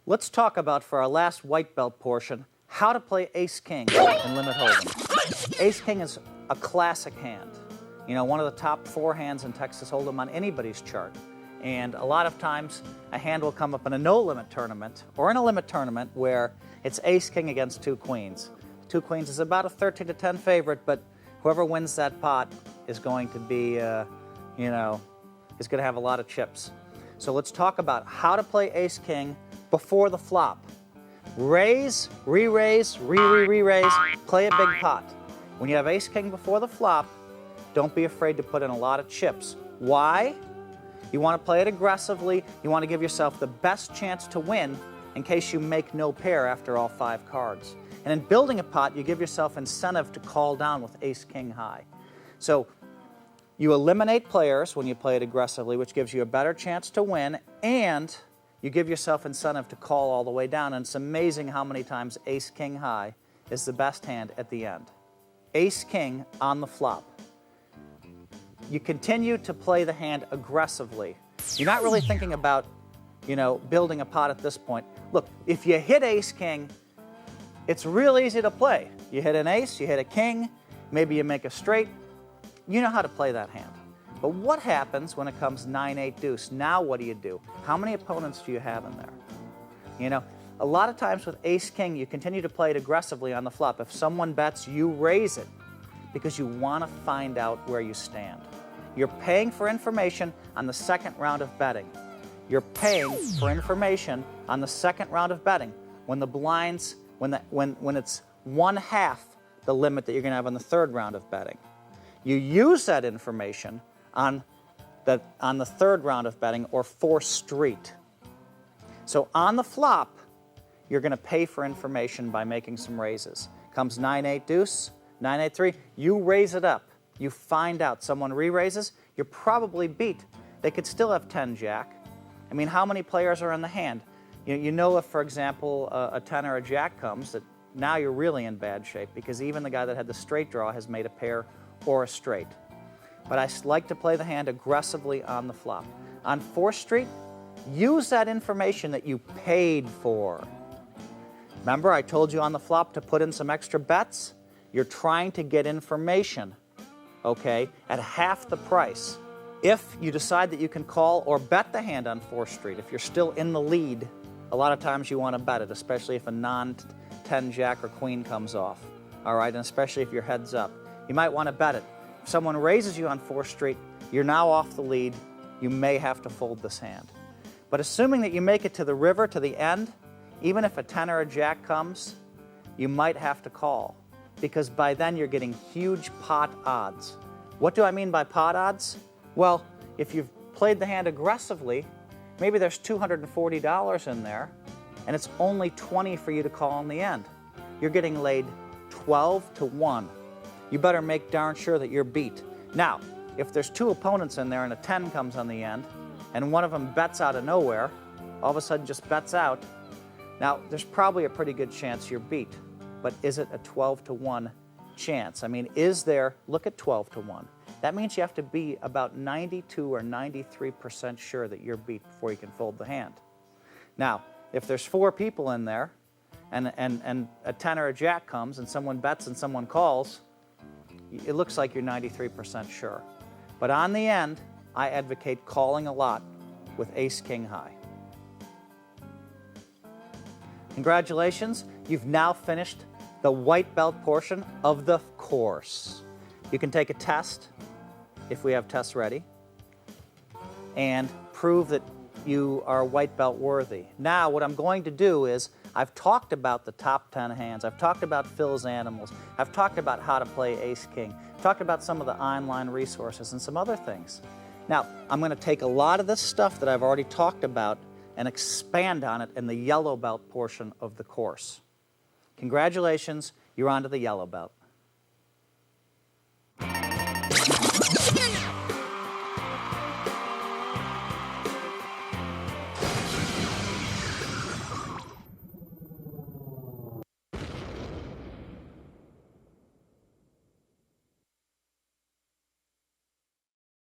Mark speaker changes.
Speaker 1: Let's talk about, for our last white belt portion, how to play ace-king in limit hold'em. Ace-king is a classic hand. You know, one of the top 4 hands in Texas Hold'em on anybody's chart. And a lot of times, a hand will come up in a no-limit tournament, or in a limit tournament, where it's ace-king against 2 queens. 2 queens is about a 13 to 10 favorite, but whoever wins that pot is going to be, you know, is going to have a lot of chips. So let's talk about how to play ace-king before the flop. Raise, re-raise, re-re-re-raise, play a big pot. When you have ace-king before the flop, don't be afraid to put in a lot of chips. Why? You want to play it aggressively. You want to give yourself the best chance to win in case you make no pair after all 5 cards. And in building a pot, you give yourself incentive to call down with ace-king high. So you eliminate players when you play it aggressively, which gives you a better chance to win, and you give yourself incentive to call all the way down. And it's amazing how many times ace-king high is the best hand at the end. Ace-king on the flop. You continue to play the hand aggressively. You're not really thinking about, you know, building a pot at this point. Look, if you hit ace-king, it's real easy to play. You hit an ace, you hit a king, maybe you make a straight. You know how to play that hand. But what happens when it comes 9-8 deuce? Now what do? How many opponents do you have in there? You know, a lot of times with ace-king, you continue to play it aggressively on the flop. If someone bets, you raise it because you want to find out where you stand. You're paying for information on the second round of betting. You're paying for information on the second round of betting when the blinds, when it's 1/2 the limit that you're going to have on the third round of betting. You use that information on the third round of betting, or 4th street. So on the flop, you're going to pay for information by making some raises. Comes 9-8 deuce, 9-8 3, you raise it up. You find out someone re-raises, you're probably beat. They could still have 10 jack. I mean, how many players are in the hand? You know, if, for example, a 10 or a jack comes, that now you're really in bad shape, because even the guy that had the straight draw has made a pair or a straight. But I like to play the hand aggressively on the flop. On 4th street, use that information that you paid for. Remember, I told you on the flop to put in some extra bets? You're trying to get information, okay, at half the price. If you decide that you can call or bet the hand on 4th street, if you're still in the lead, a lot of times you want to bet it, especially if a non-10 jack or queen comes off, all right, and especially if your head's up. You might want to bet it. If someone raises you on 4th street, you're now off the lead. You may have to fold this hand. But assuming that you make it to the river, to the end, even if a 10 or a jack comes, you might have to call, because by then you're getting huge pot odds. What do I mean by pot odds? Well, if you've played the hand aggressively, maybe there's $240 in there, and it's only 20 for you to call in the end. You're getting laid 12 to 1. You better make darn sure that you're beat. Now, if there's 2 opponents in there and a 10 comes on the end, and one of them bets out of nowhere, all of a sudden just bets out, now there's probably a pretty good chance you're beat. But is it a 12 to 1 chance? I mean, is there, look at 12 to 1. That means you have to be about 92 or 93% sure that you're beat before you can fold the hand. Now, if there's 4 people in there, and a 10 or a jack comes, and someone bets and someone calls, it looks like you're 93% sure. But on the end, I advocate calling a lot with ace-king high. Congratulations, you've now finished the white belt portion of the course. You can take a test, if we have tests ready, and prove that you are white belt worthy. Now, what I'm going to do is, I've talked about the top 10 hands, I've talked about Phil's animals, I've talked about how to play ace-king, I've talked about some of the online resources and some other things. Now, I'm going to take a lot of this stuff that I've already talked about and expand on it in the yellow belt portion of the course. Congratulations, you're on to the yellow belt.